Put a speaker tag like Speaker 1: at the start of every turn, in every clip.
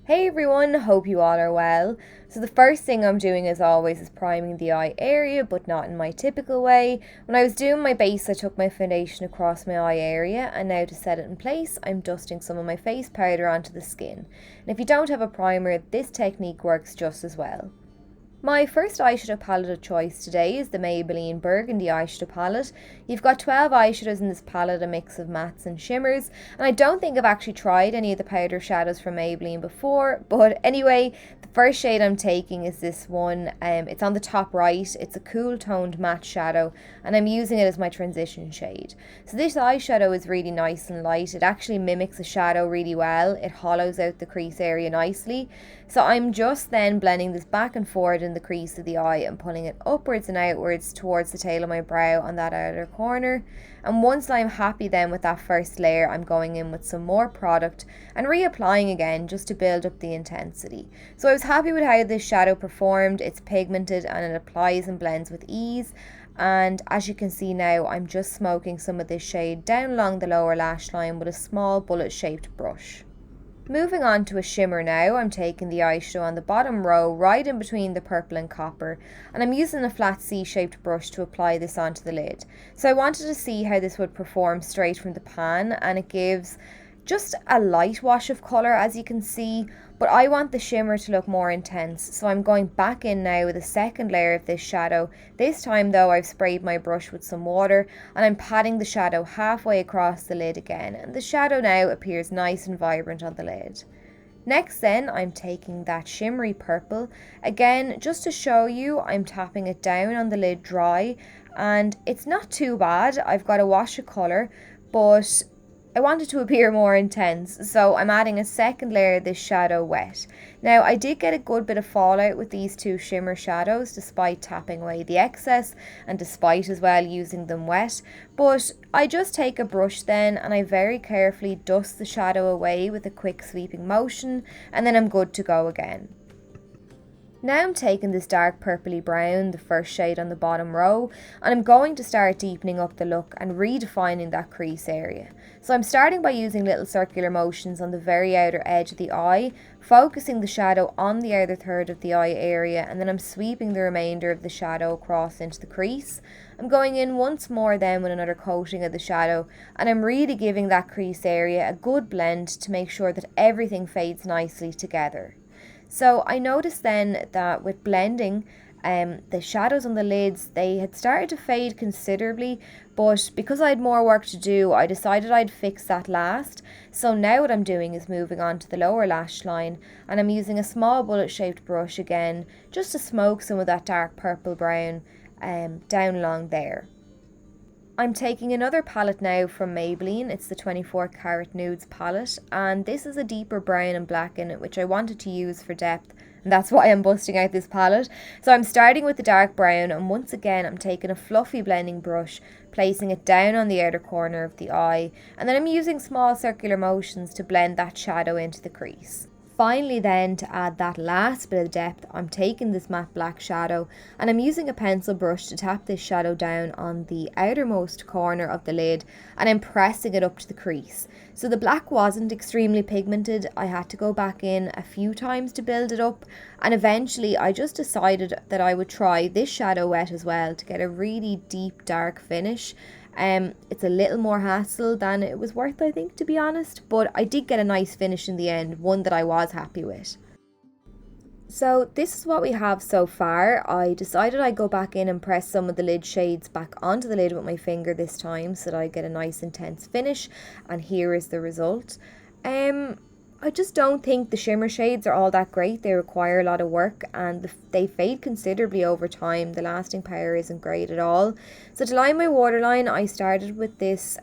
Speaker 1: Hey everyone, hope you all are well. So the first thing I'm doing as always is priming the eye area, but not in my typical way. When I was doing my base, I took my foundation across my eye area, and now to set it in place, I'm dusting some of my face powder onto the skin. And if you don't have a primer, this technique works just as well. My first eyeshadow palette of choice today is the Maybelline Burgundy eyeshadow palette. You've got 12 eyeshadows in this palette, a mix of mattes and shimmers, and I don't think I've actually tried any of the powder shadows from Maybelline before, but anyway, the first shade I'm taking is this one. It's on the top right. It's a cool toned matte shadow, and I'm using it as my transition shade. So this eyeshadow is really nice and light. It actually mimics a shadow really well. It hollows out the crease area nicely. So I'm just then blending this back and forward in the crease of the eye and pulling it upwards and outwards towards the tail of my brow on that outer corner. And once I'm happy then with that first layer, I'm going in with some more product and reapplying again just to build up the intensity. So I was happy with how this shadow performed. It's pigmented and it applies and blends with ease. And as you can see now, I'm just smoking some of this shade down along the lower lash line with a small bullet shaped brush. Moving on to a shimmer now, I'm taking the eyeshadow on the bottom row right in between the purple and copper, and I'm using a flat C-shaped brush to apply this onto the lid. So I wanted to see how this would perform straight from the pan, and it gives just a light wash of colour, as you can see, but I want the shimmer to look more intense, so I'm going back in now with a second layer of this shadow. This time though, I've sprayed my brush with some water and I'm patting the shadow halfway across the lid again, and the shadow now appears nice and vibrant on the lid. Next then, I'm taking that shimmery purple. Again, just to show you, I'm tapping it down on the lid dry, and it's not too bad. I've got a wash of colour, but I wanted to appear more intense, so I'm adding a second layer of this shadow wet. Now, I did get a good bit of fallout with these two shimmer shadows despite tapping away the excess and despite as well using them wet, but I just take a brush then and I very carefully dust the shadow away with a quick sweeping motion, and then I'm good to go again. Now I'm taking this dark purpley brown, the first shade on the bottom row, and I'm going to start deepening up the look and redefining that crease area. So I'm starting by using little circular motions on the very outer edge of the eye, focusing the shadow on the outer third of the eye area, and then I'm sweeping the remainder of the shadow across into the crease. I'm going in once more then with another coating of the shadow, and I'm really giving that crease area a good blend to make sure that everything fades nicely together. So I noticed then that with blending, the shadows on the lids, they had started to fade considerably, but because I had more work to do, I decided I'd fix that last. So now what I'm doing is moving on to the lower lash line, and I'm using a small bullet shaped brush again, just to smoke some of that dark purple brown down along there. I'm taking another palette now from Maybelline. It's the 24 Carat Nudes palette, and this is a deeper brown and black in it, which I wanted to use for depth, and that's why I'm busting out this palette. So I'm starting with the dark brown, and once again I'm taking a fluffy blending brush, placing it down on the outer corner of the eye, and then I'm using small circular motions to blend that shadow into the crease. Finally then, to add that last bit of depth, I'm taking this matte black shadow and I'm using a pencil brush to tap this shadow down on the outermost corner of the lid, and I'm pressing it up to the crease. So the black wasn't extremely pigmented. I had to go back in a few times to build it up, and eventually I just decided that I would try this shadow wet as well to get a really deep dark finish. It's a little more hassle than it was worth, I think, to be honest, but I did get a nice finish in the end, one that I was happy with. So this is what we have so far. I decided I'd go back in and press some of the lid shades back onto the lid with my finger this time so that I get a nice intense finish, and here is the result. I just don't think the shimmer shades are all that great. They require a lot of work and they fade considerably over time. The lasting power isn't great at all. So to line my waterline, I started with this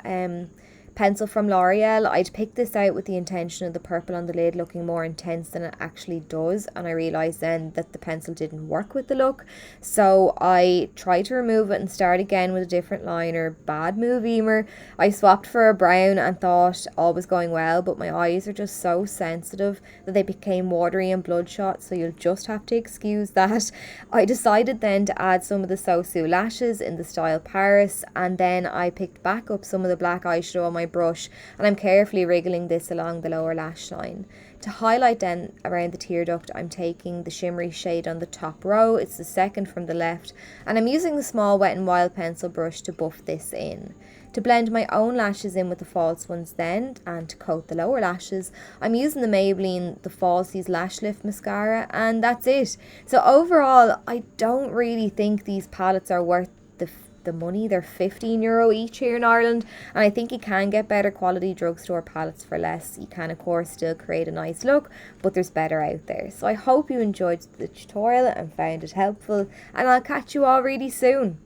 Speaker 1: pencil from L'Oreal. I'd picked this out with the intention of the purple on the lid looking more intense than it actually does, and I realised then that the pencil didn't work with the look, so I tried to remove it and start again with a different liner. Bad move, Eimear. I swapped for a brown and thought all was going well, but my eyes are just so sensitive that they became watery and bloodshot, so you'll just have to excuse that. I decided then to add some of the Sosu lashes in the style Paris, and then I picked back up some of the black eyeshadow on my my brush, and I'm carefully wriggling this along the lower lash line. To highlight then around the tear duct, I'm taking the shimmery shade on the top row. It's the second from the left, and I'm using the small Wet n Wild pencil brush to buff this in. To blend my own lashes in with the false ones then, and to coat the lower lashes, I'm using the Maybelline The Falsies Lash Lift Mascara, and that's it. So overall, I don't really think these palettes are worth the money. They're €15 each here in Ireland, and I think you can get better quality drugstore palettes for less. You can of course still create a nice look, but there's better out there. So I hope you enjoyed the tutorial and found it helpful, and I'll catch you all really soon.